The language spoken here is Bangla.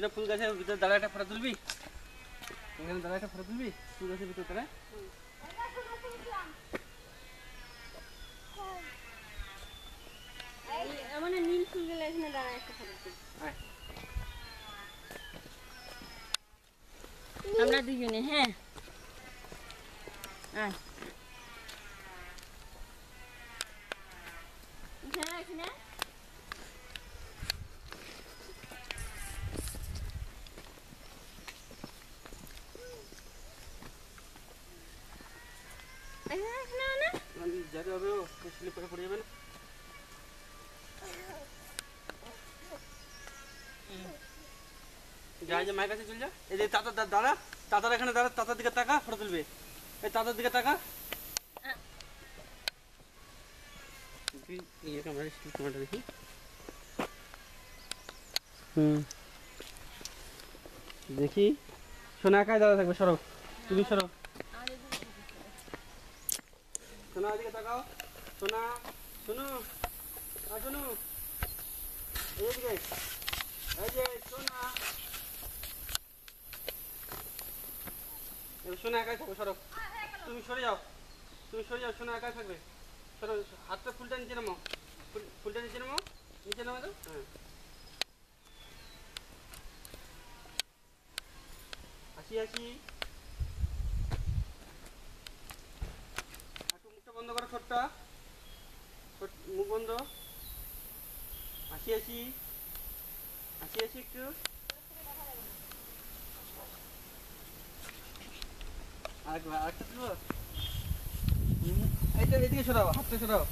সেটা ফুল গাছের ভিতরে দাঁড়া একটা ফটো তুলবি, এখানে দাঁড়া একটা ফটো তুলবি ফুল গাছের ভিতরে দাঁড়া। মানে নীল ফুল গেলে এখানে দাঁড়া একটা ফটো তুলবি। আমরা দুজনে, হ্যাঁ এখানে যাবে হবে ও স্লিপ করে পড়ে যাবে না। যা যে মায়ের কাছে চল যা। এই যে তাতা দাঁড়া, তাতার এখানে দাঁড়া, তাতার দিকে তাকা, ফটো তুলবে। এই তাতার দিকে তাকা, দেখি। দেখি সোনা একাই দাঁড়া থাকবে, সরো তুমি সরো। সোনা দিকে তাকাও, সোনা শোনো শোনো এইদিকে, এই যে সোনা, সোনা একাই থাকবে, সরো তুমি সরে যাও, তুমি সরে যাও, সোনা একাই থাকবে, সরো। হাতটা ফুলটা নিচে নামাও, ফুলটা নিচে নামাও, নিচে নামা দাও। হ্যাঁ হাসি হাসি, একটু মুখটা বন্ধ করো, ছোট্টা মুখ বন্ধ, হাসি হাসি, হাসি হাসি একটু। আরেকটা তুলবো, এইটা এদিকে সরাও, হাতটা সরাও।